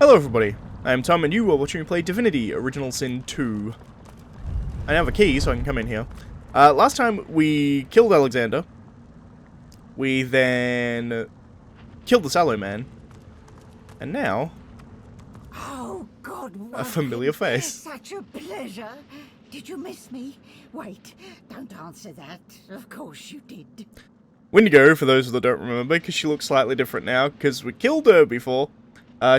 Hello everybody, I am Tom and you are watching me play Divinity Original Sin 2. I now have a key so I can come in here. Last time we killed Alexander. We then killed the Sallow Man. And now... Oh, God, a familiar face. Such a pleasure. Did you miss me? Wait, don't answer that. Of course you did. Wendigo, for those that don't remember, because she looks slightly different now, because we killed her before.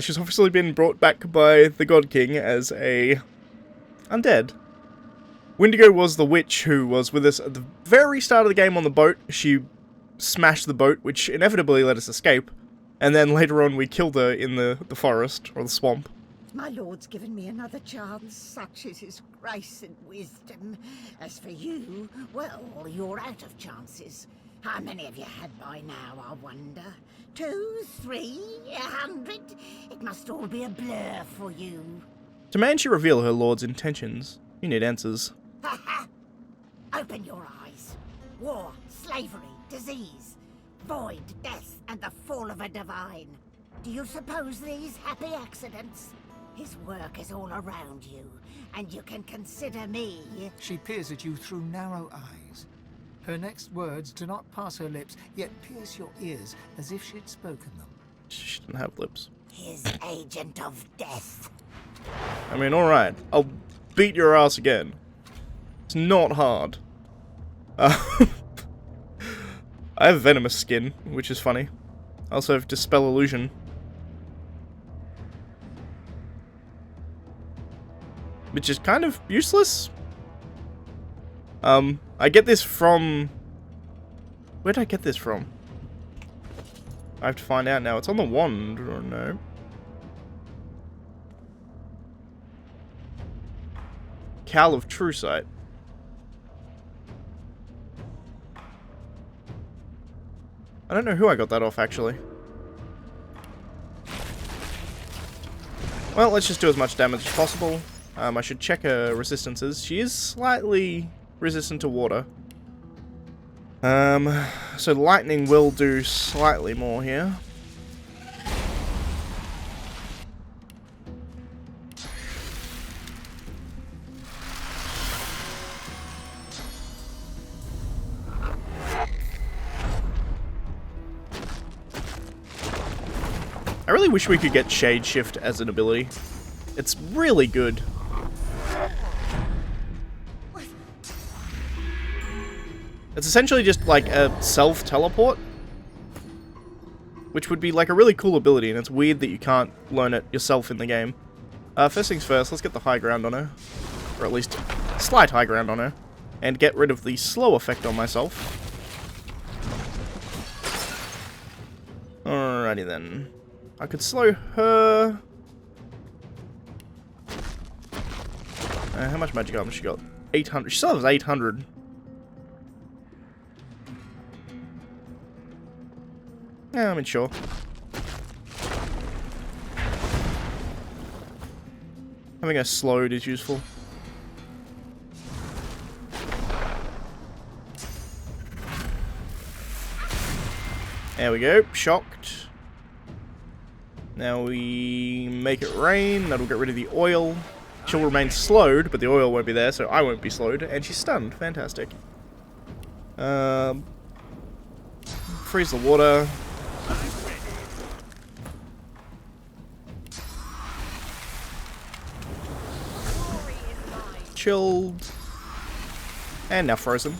She's obviously been brought back by the God King as a undead. Wendigo was the witch who was with us at the very start of the game on the boat. She smashed the boat, which inevitably let us escape. And then later on we killed her in the forest, or the swamp. My lord's given me another chance, such is his grace and wisdom. As for you, well, you're out of chances. How many have you had by now, I wonder? 2, 3, 100? It must all be a blur for you. Demand she reveal her lord's intentions. You need answers. Ha ha! Open your eyes. War, slavery, disease, void, death, and the fall of a divine. Do you suppose these happy accidents? His work is all around you, and you can consider me... She peers at you through narrow eyes. Her next words do not pass her lips, yet pierce your ears as if she'd spoken them. She didn't have lips. His agent of death. I mean, alright. I'll beat your ass again. It's not hard. I have venomous skin, which is funny. I also have Dispel Illusion. Which is kind of useless. I get this from... Where did I get this from? I have to find out now. It's on the wand, or no? Cowl of True Sight. I don't know who I got that off, actually. Well, let's just do as much damage as possible. I should check her resistances. She is slightly resistant to water. So lightning will do slightly more here. I really wish we could get Shade Shift as an ability. It's really good. It's essentially just like a self-teleport, which would be like a really cool ability, and it's weird that you can't learn it yourself in the game. First things first, let's get the high ground on her, or at least slight high ground on her, and get rid of the slow effect on myself. Alrighty then. I could slow her. How much magic armor she got? 800. She still has 800. Yeah, I mean, sure. Having a slowed is useful. There we go. Shocked. Now we make it rain. That'll get rid of the oil. She'll remain slowed, but the oil won't be there, so I won't be slowed. And she's stunned. Fantastic. Freeze the water. Chilled. And now frozen.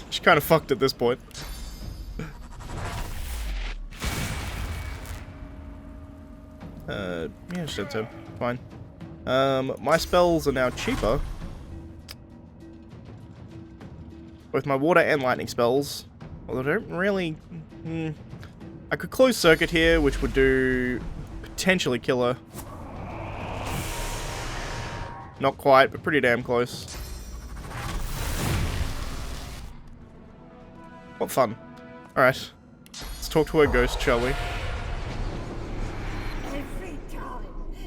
She's kind of fucked at this point. Yeah, she said so. Fine. My spells are now cheaper. Both my water and lightning spells. Although I don't really... I could close circuit here, which would do... potentially kill her. Not quite, but pretty damn close. What fun. Alright. Let's talk to her ghost, shall we?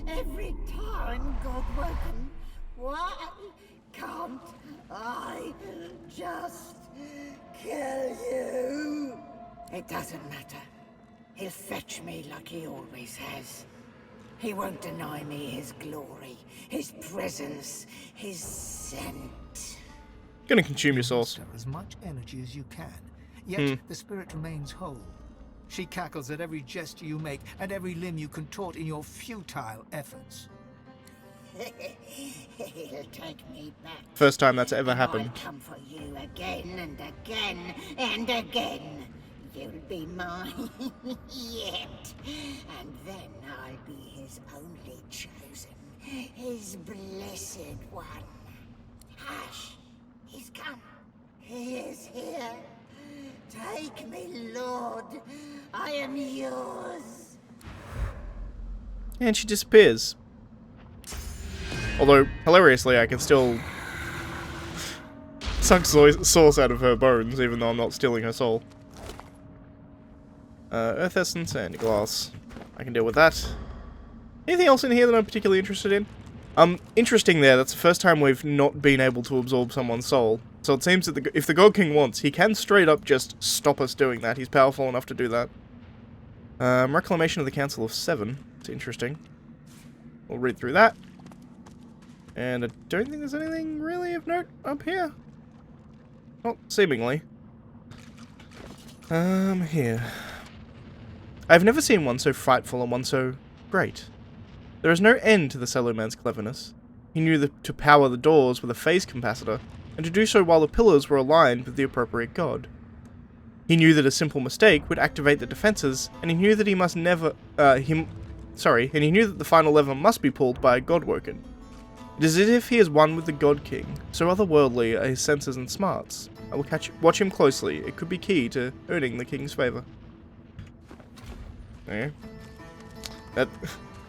Every time, God-woken, why can't I just kill you? It doesn't matter. He'll fetch me like he always has. He won't deny me his glory, his presence, his scent. Gonna consume your sauce. Muster as much energy as you can, yet the spirit remains whole. She cackles at every gesture you make and every limb you contort in your futile efforts. He'll take me back. First time that's ever happened. I'll come for you again and again and again. You'll be mine yet. And then I'll be his only chosen, his blessed one. Hush, he's come. He is here. Take me, Lord. I am yours. And she disappears. Although, hilariously, I can still suck sauce out of her bones, even though I'm not stealing her soul. Earth Essence and Glass. I can deal with that. Anything else in here that I'm particularly interested in? Interesting there, that's the first time we've not been able to absorb someone's soul. So it seems that if the God King wants, he can straight up just stop us doing that. He's powerful enough to do that. Reclamation of the Council of Seven. It's interesting. We'll read through that. And I don't think there's anything really of note up here. Not seemingly. Here. I've never seen one so frightful and one so great. There is no end to the Cello Man's cleverness. He knew to power the doors with a phase capacitor, and to do so while the pillars were aligned with the appropriate god. He knew that a simple mistake would activate the defenses, and he knew that he must never, and he knew that the final lever must be pulled by a godwoken. It is as if he is one with the God King, so otherworldly are his senses and smarts. I will watch him closely. It could be key to earning the King's favor. Yeah. That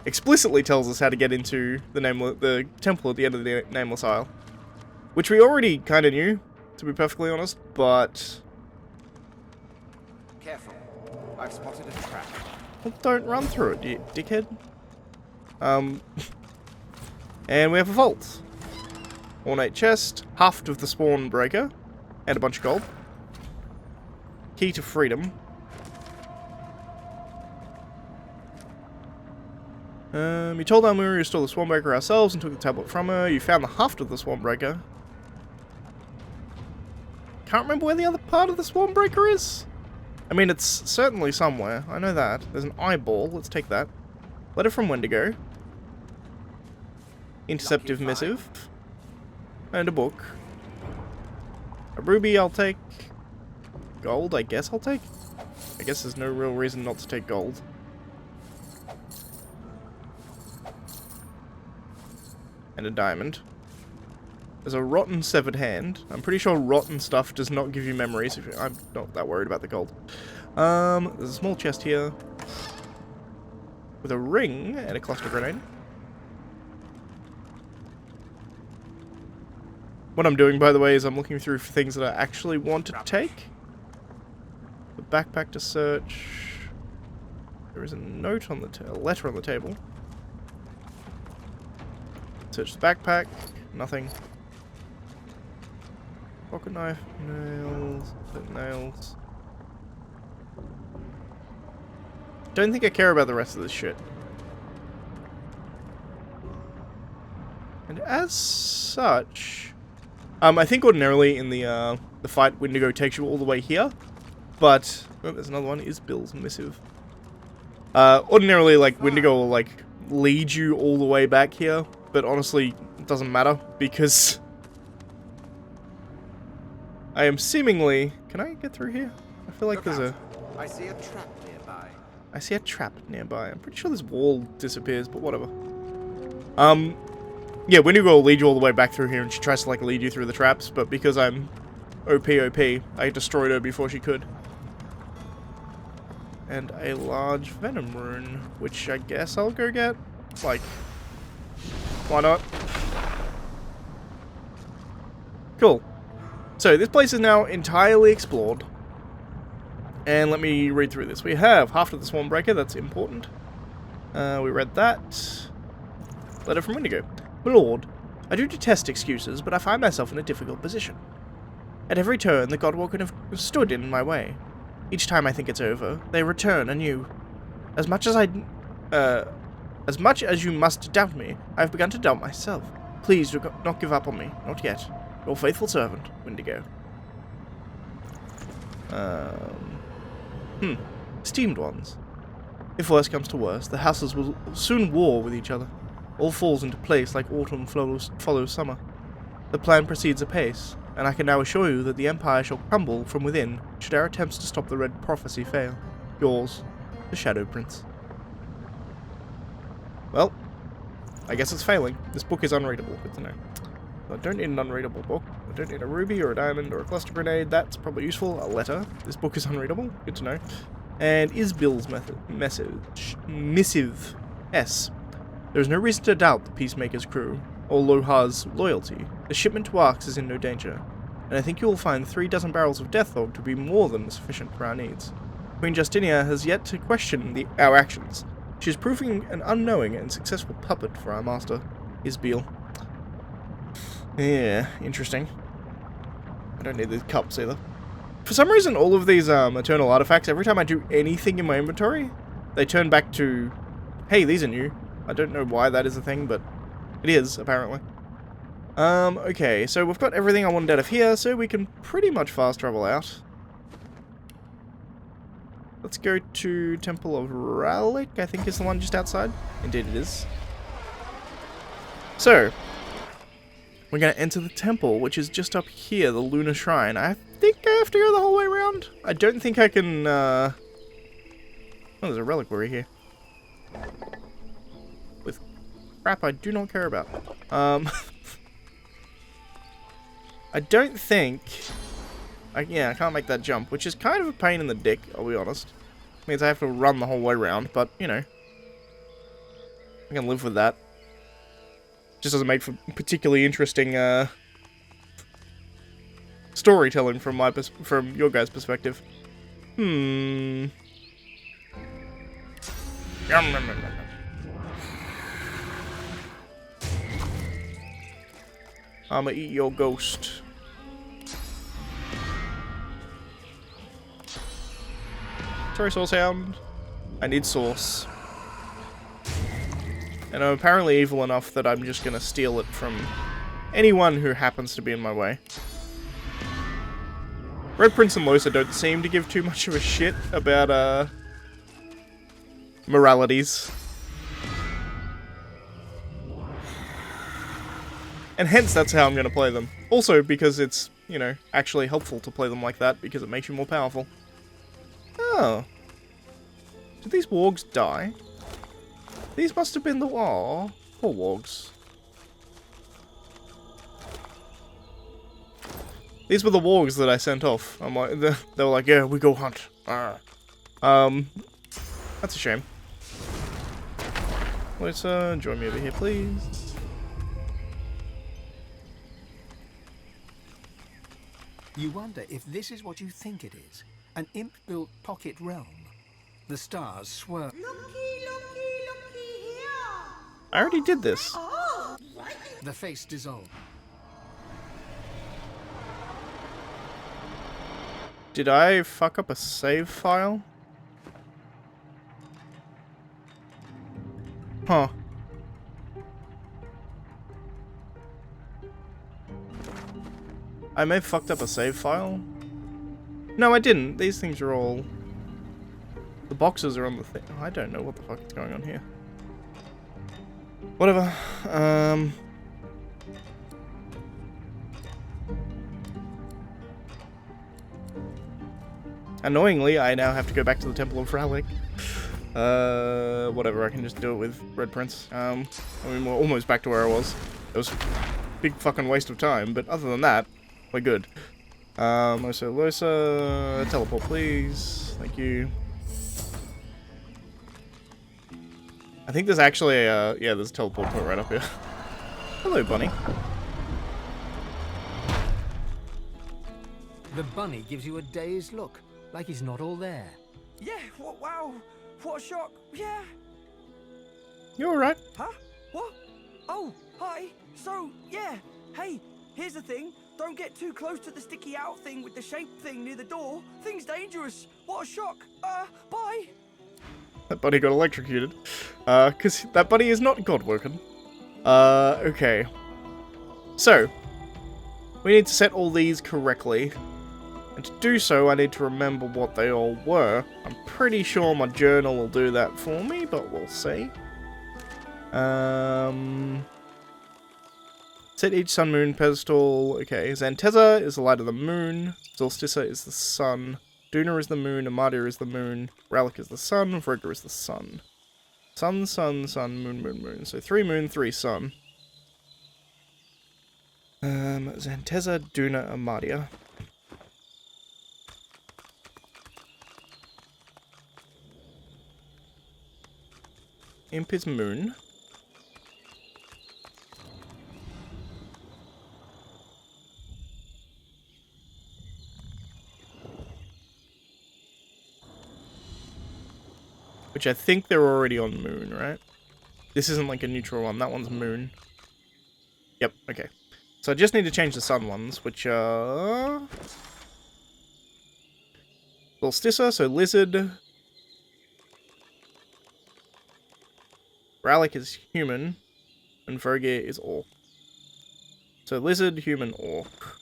explicitly tells us how to get into the temple at the end of the Nameless Isle. Which we already kind of knew, to be perfectly honest, but... Careful. I've spotted a trap. Well, don't run through it, you dickhead. And we have a vault. Ornate chest, haft of the spawn breaker, and a bunch of gold. Key to freedom. You told Almiri to restore the Swarmbreaker ourselves and took the tablet from her. You found the haft of the Swarmbreaker. Can't remember where the other part of the Swarmbreaker is. I mean, it's certainly somewhere. I know that. There's an eyeball. Let's take that. Letter from Wendigo. Interceptive missive. And a book. A ruby I'll take. Gold I guess I'll take. I guess there's no real reason not to take gold. And a diamond. There's a rotten severed hand. I'm pretty sure rotten stuff does not give you memories. I'm not that worried about the gold. There's a small chest here. With a ring and a cluster grenade. What I'm doing, by the way, is I'm looking through for things that I actually want to take. The backpack to search. There is a note on the a letter on the table. Search the backpack. Nothing. Pocket knife. Nails. Nails. Don't think I care about the rest of this shit. And as such... I think ordinarily in the fight, Wendigo takes you all the way here. But... Oh, there's another one. Is Bill's missive. Ordinarily, like, Wendigo will, like, lead you all the way back here. But honestly, it doesn't matter, because... I am seemingly... Can I get through here? I feel like there's a... I see a trap nearby. I see a trap nearby. I'm pretty sure this wall disappears, but whatever. Yeah, Wendigo will lead you all the way back through here, and she tries to, like, lead you through the traps, but because I'm OP, I destroyed her before she could. And a large venom rune, which I guess I'll go get. Like, why not? Cool. So, this place is now entirely explored. And let me read through this. We have half of the Swarmbreaker, that's important. We read that. Letter from Wendigo. My lord, I do detest excuses, but I find myself in a difficult position. At every turn, the Godwalker have stood in my way. Each time I think it's over, they return anew. As much as you must doubt me, I have begun to doubt myself. Please do not give up on me. Not yet. Your faithful servant, Wendigo. Esteemed ones. If worse comes to worse, the houses will soon war with each other. All falls into place like autumn follows summer. The plan proceeds apace, and I can now assure you that the Empire shall crumble from within should our attempts to stop the Red Prophecy fail. Yours, the Shadow Prince. Well, I guess it's failing. This book is unreadable. Good to know. I don't need an unreadable book. I don't need a ruby or a diamond or a cluster grenade. That's probably useful. A letter. This book is unreadable. Good to know. And Isbill's missive. S. There is no reason to doubt the Peacemaker's crew, or Lohar's loyalty. The shipment to Arx is in no danger, and I think you will find 36 barrels of Deathlog to be more than sufficient for our needs. Queen Justinia has yet to question our actions. She is proving an unknowing and successful puppet for our master, Isbill. Yeah, interesting. I don't need these cups either. For some reason, all of these eternal artifacts, every time I do anything in my inventory, they turn back to, hey, these are new. I don't know why that is a thing, but it is, apparently. Okay, so we've got everything I wanted out of here, so we can pretty much fast travel out. Let's go to Temple of Ralik, I think is the one just outside. Indeed it is. So, we're going to enter the temple, which is just up here, the Lunar Shrine. I think I have to go the whole way around. I don't think I can, Oh, there's a reliquary here. With crap I do not care about. I don't think... I can't make that jump, which is kind of a pain in the dick, I'll be honest. Means I have to run the whole way around, but, you know. I can live with that. Just doesn't make for particularly interesting, storytelling from your guys' perspective. I'ma eat your ghost. Sorry, Source Hound. I need sauce. And I'm apparently evil enough that I'm just gonna steal it from anyone who happens to be in my way. Red Prince and Losa don't seem to give too much of a shit about, moralities. And hence that's how I'm gonna play them. Also because it's, you know, actually helpful to play them like that because it makes you more powerful. Oh. Did these wargs die? These must have been the... Aw, poor wargs. These were the wargs that I sent off. I'm like, they were like, yeah, we go hunt. That's a shame. Let's join me over here, please. You wonder if this is what you think it is. An imp-built pocket realm. The stars swirl. Looky here. I already did this. Oh, right. The face dissolves. Did I fuck up a save file? Huh. I may have fucked up a save file. No, I didn't. These things are all... The boxes are on the thing. I don't know what the fuck is going on here. Whatever. Annoyingly, I now have to go back to the Temple of Ralik. Whatever, I can just do it with Red Prince. I mean, we're almost back to where I was. It was a big fucking waste of time, but other than that, we're good. Losa, teleport please. Thank you. I think there's actually a, yeah, there's a teleport point right up here. Hello, bunny. The bunny gives you a dazed look, like he's not all there. Yeah, wow. What a shock. Yeah. You alright? Huh? What? Oh, hi. So, yeah. Hey, Here's the thing. Don't get too close to the sticky out thing with the shaped thing near the door. Thing's dangerous. What a shock. Bye. That bunny got electrocuted. Because that bunny is not godwoken. Okay. So, we need to set all these correctly. And to do so, I need to remember what they all were. I'm pretty sure my journal will do that for me, but we'll see. Set each sun moon pedestal. Okay, Zanteza is the light of the moon. Solstice is the sun. Duna is the moon. Amadia is the moon. Ralik is the sun. Vrega is the sun. Sun, sun, sun, moon, moon, moon. So 3 moon, 3 sun. Zanteza, Duna, Amadia. Imp is moon. Which I think they're already on moon, right? This isn't like a neutral one. That one's moon. Yep, okay. So I just need to change the sun ones, which are... Solstice, so lizard. Ralik is human. And Vrogir is orc. So lizard, human, orc.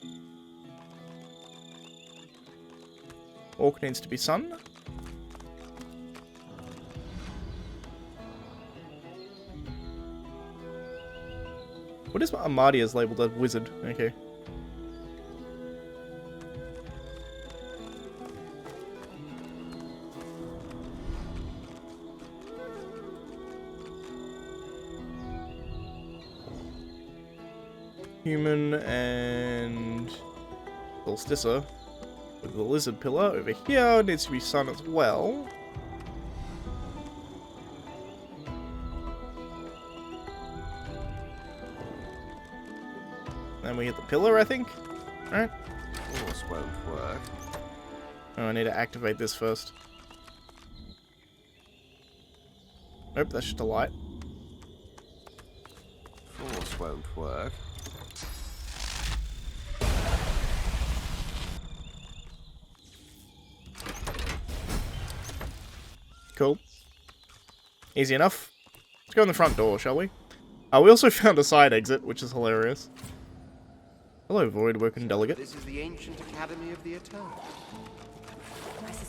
Orc needs to be sun. What is Amadia's labeled as wizard? Okay. Human and Solstice with the lizard pillar over here needs to be sun as well. Then we hit the pillar, I think. Alright. Force won't work. Oh, I need to activate this first. Nope, that's just a light. Force won't work. Cool. Easy enough. Let's go in the front door, shall we? We also found a side exit, which is hilarious. Hello, Voidwoken Delegate. This is the ancient academy of the Eternal.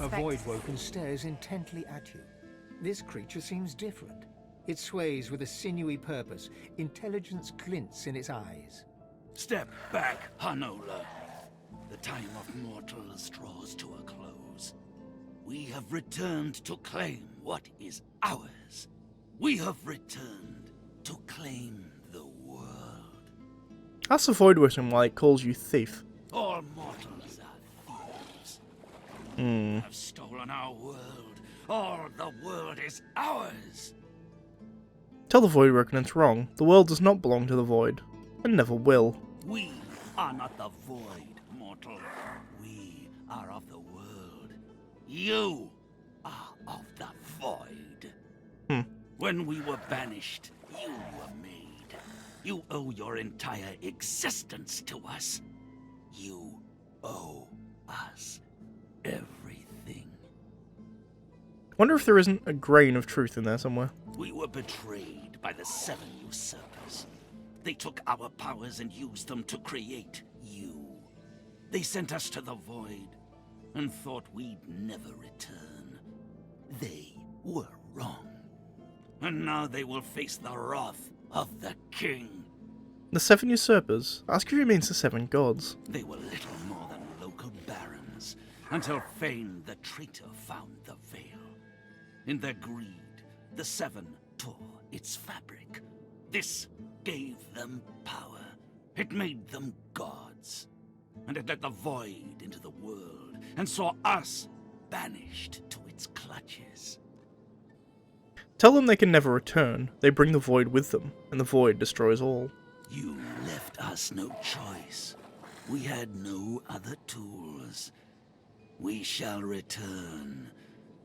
A Voidwoken stares intently at you. This creature seems different. It sways with a sinewy purpose. Intelligence glints in its eyes. Step back, Hanola. The time of mortals draws to a close. We have returned to claim what is ours. We have returned to claim the world. That's the Voidwoken why it calls you thief. All mortals are thieves. Have stolen our world. All the world is ours. Tell the Voidwoken it's wrong. The world does not belong to the Void, and never will. We are not the void, mortal. We are of the world. You are of the void. When we were banished, you were made. You owe your entire existence to us. You owe us everything. Wonder if there isn't a grain of truth in there somewhere. We were betrayed by the 7 usurpers. They took our powers and used them to create you. They sent us to the void and thought we'd never return. They were wrong. And now they will face the wrath of the king. The 7 usurpers? Ask if he means the 7 gods. They were little more than local barons, until Fane the traitor found the veil. In their greed, the 7 tore its fabric. This gave them power. It made them gods. And it let the void into the world, and saw us banished to its clutches. Tell them they can never return. They bring the Void with them, and the Void destroys all. You left us no choice. We had no other tools. We shall return,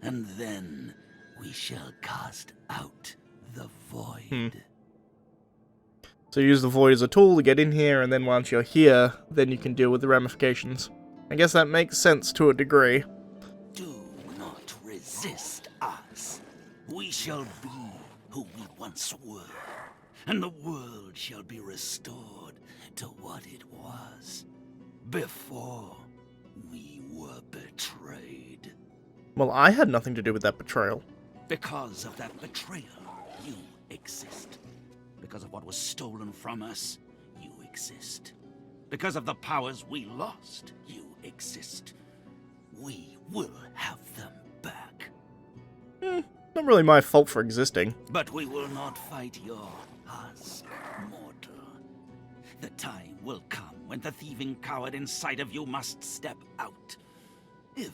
and then we shall cast out the void. So you use the void as a tool to get in here, and then once you're here, then you can deal with the ramifications. I guess that makes sense to a degree. Do not resist us. We shall be who we once were, and the world shall be restored to what it was before we were betrayed. Well, I had nothing to do with that betrayal. Because of that betrayal, you exist. Because of what was stolen from us, you exist. Because of the powers we lost, you exist. We will have them back. Not really my fault for existing. But we will not fight your husk, mortal. The time will come when the thieving coward inside of you must step out. If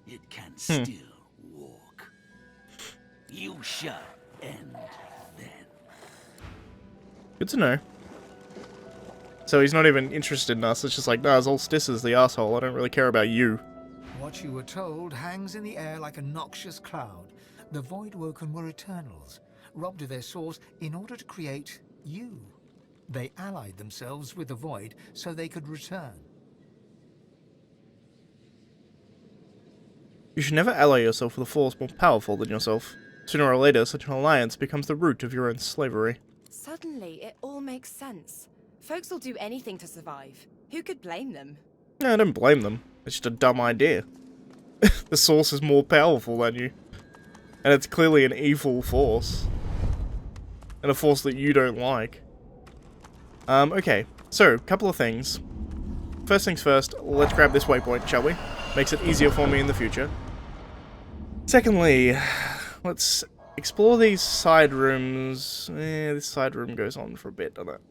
it can still walk. You shall end then. Good to know. So he's not even interested in us, it's just like, nah, Solstice is the asshole, I don't really care about you. What you were told hangs in the air like a noxious cloud. The Voidwoken were Eternals, robbed of their source in order to create you. They allied themselves with the Void so they could return. You should never ally yourself with a force more powerful than yourself. Sooner or later, such an alliance becomes the root of your own slavery. Suddenly, it all makes sense. Folks will do anything to survive. Who could blame them? No, I don't blame them. It's just a dumb idea. The source is more powerful than you. And it's clearly an evil force. And a force that you don't like. Okay. So, couple of things. First things first, let's grab this waypoint, shall we? Makes it easier for me in the future. Secondly, let's explore these side rooms. This side room goes on for a bit, doesn't it?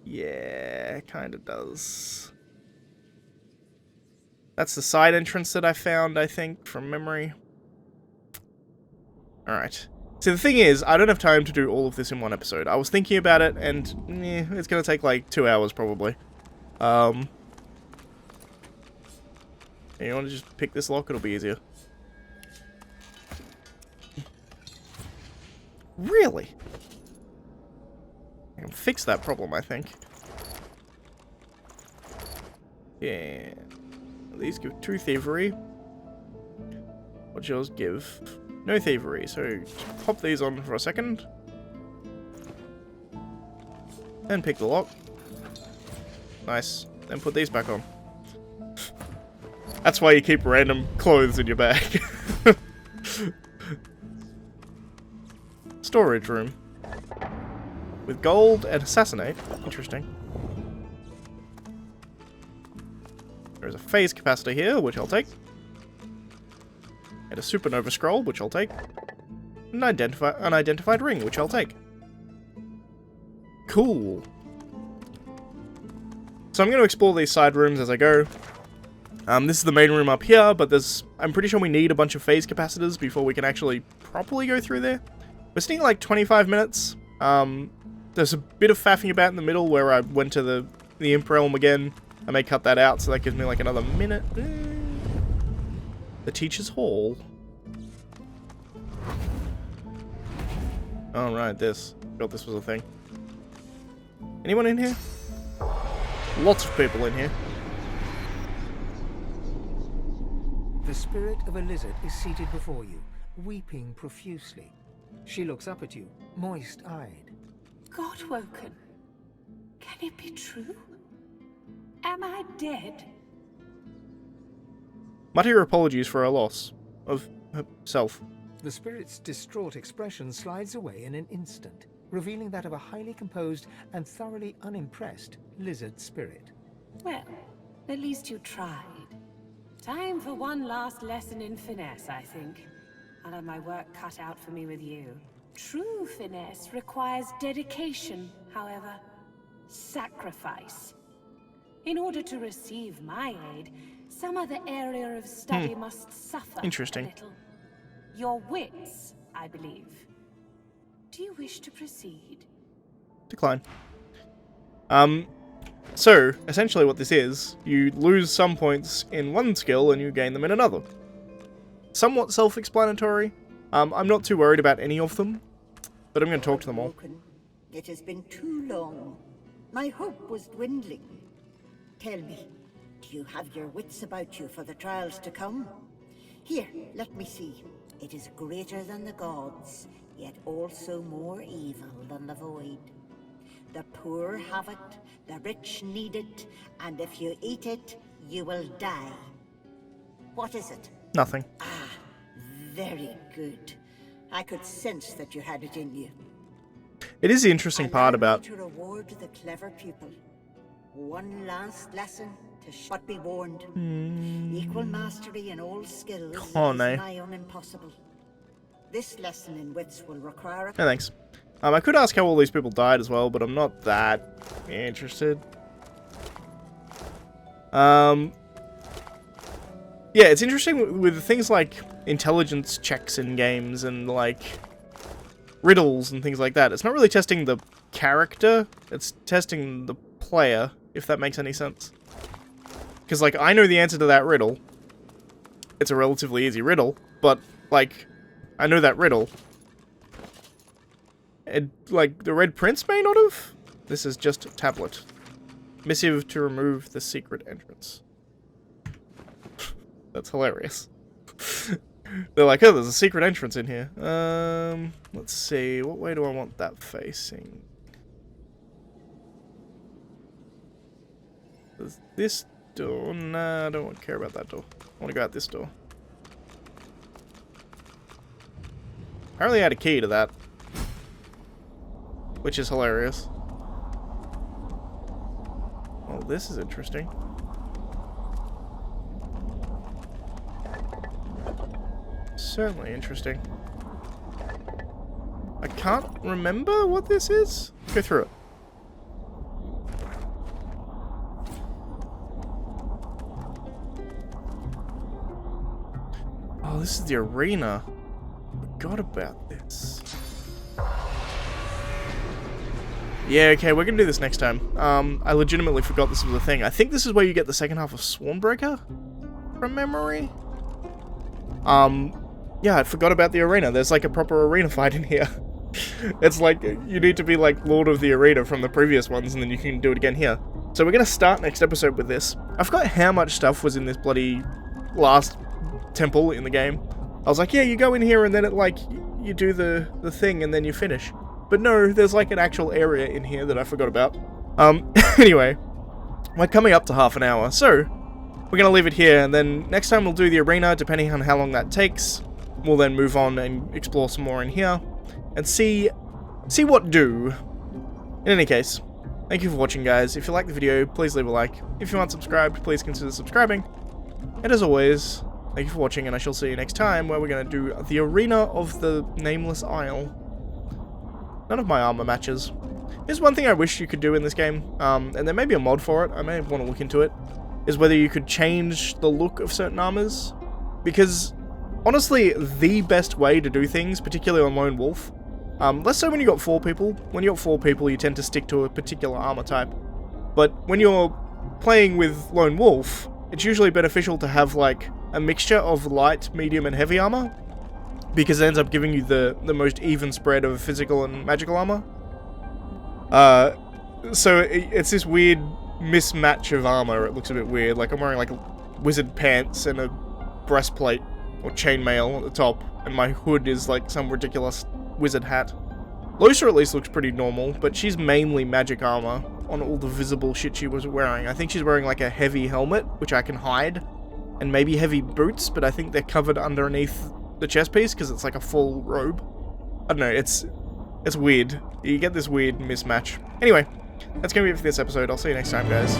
Yeah, kinda does. That's the side entrance that I found, I think, from memory. Alright. So the thing is, I don't have time to do all of this in one episode. I was thinking about it, and it's gonna take like 2 hours, probably. You want to just pick this lock? It'll be easier. Really? I can fix that problem, I think. Yeah. These give 2 thievery. What yours give? No thievery, so just pop these on for a second. And pick the lock. Nice. Then put these back on. That's why you keep random clothes in your bag. Storage room. With gold and assassinate. Interesting. There's a phase capacitor here, which I'll take. And a supernova scroll, which I'll take. An unidentified ring, which I'll take. Cool. So I'm going to explore these side rooms as I go. This is the main room up here, but I'm pretty sure we need a bunch of phase capacitors before we can actually properly go through there. We're sitting like 25 minutes. There's a bit of faffing about in the middle where I went to the Imp Realm again. I may cut that out, so that gives me like another minute. The Teacher's Hall. Oh, right, this. Forgot this was a thing. Anyone in here? Lots of people in here. The spirit of a lizard is seated before you, weeping profusely. She looks up at you, moist-eyed. Godwoken? Can it be true? Am I dead? Mutter your apologies for her loss of herself. The spirit's distraught expression slides away in an instant, revealing that of a highly composed and thoroughly unimpressed lizard spirit. Well, at least you tried. Time for one last lesson in finesse, I think. I'll have my work cut out for me with you. True finesse requires dedication, however. Sacrifice. In order to receive my aid, some other area of study must suffer Interesting. a little. Your wits, I believe. Do you wish to proceed? Decline. So, essentially what this is, you lose some points in one skill and you gain them in another. Somewhat self-explanatory. I'm not too worried about any of them, but I'm going to talk to them all. It has been too long. My hope was dwindling. Tell me, do you have your wits about you for the trials to come? Here, let me see. It is greater than the gods, yet also more evil than the void. The poor have it, the rich need it, and if you eat it, you will die. What is it? Nothing. Very good. I could sense that you had it in you. It is the interesting part Allow me about... to reward the clever pupil. One last lesson but be warned. Equal mastery in all skills is nigh on impossible. This lesson in wits will require a... No, thanks. I could ask how all these people died as well, but I'm not that interested. Yeah, it's interesting with things like intelligence checks in games and, like, riddles and things like that. It's not really testing the character, it's testing the player, if that makes any sense. Because, like, I know the answer to that riddle. It's a relatively easy riddle, but, like, I know that riddle. And, like, the Red Prince may not have? This is just a tablet. Missive to remove the secret entrance. That's hilarious. They're like, oh, there's a secret entrance in here. Let's see. What way do I want that facing? There's this door. Nah, I don't care about that door. I want to go out this door. Apparently I had a key to that. Which is hilarious. Well, this is interesting. Certainly interesting. I can't remember what this is. Let's go through it. Oh, this is the arena. Forgot about this. Yeah, okay, we're gonna do this next time. I legitimately forgot this was a thing. I think this is where you get the second half of Swarmbreaker, from memory. Yeah, I forgot about the arena. There's like a proper arena fight in here. It's like, you need to be like Lord of the Arena from the previous ones, and then you can do it again here. So we're gonna start next episode with this. I forgot how much stuff was in this bloody last temple in the game. I was like, yeah, you go in here and then it like, you do the thing and then you finish. But no, there's like an actual area in here that I forgot about. Anyway, we're coming up to half an hour, so we're going to leave it here, and then next time we'll do the arena, depending on how long that takes. We'll then move on and explore some more in here, and see what do. In any case, thank you for watching, guys. If you like the video, please leave a like. If you aren't subscribed, please consider subscribing. And as always, thank you for watching, and I shall see you next time, where we're going to do the Arena of the Nameless Isle. None of my armor matches. Here's one thing I wish you could do in this game, and there may be a mod for it, I may want to look into it, is whether you could change the look of certain armors. Because, honestly, the best way to do things, particularly on Lone Wolf, less so when you got 4 people. When you got 4 people, you tend to stick to a particular armor type. But when you're playing with Lone Wolf, it's usually beneficial to have, like, a mixture of light, medium, and heavy armor, because it ends up giving you the most even spread of physical and magical armor. So it's this weird mismatch of armor. It looks a bit weird. Like, I'm wearing, like, wizard pants and a breastplate, or chainmail at the top, and my hood is, like, some ridiculous wizard hat. Losa at least looks pretty normal, but she's mainly magic armor on all the visible shit she was wearing. I think she's wearing, like, a heavy helmet, which I can hide, and maybe heavy boots, but I think they're covered underneath the chest piece because it's like a full robe. I don't know, it's weird. You get this weird mismatch. Anyway, that's gonna be it for this episode. I'll see you next time, guys.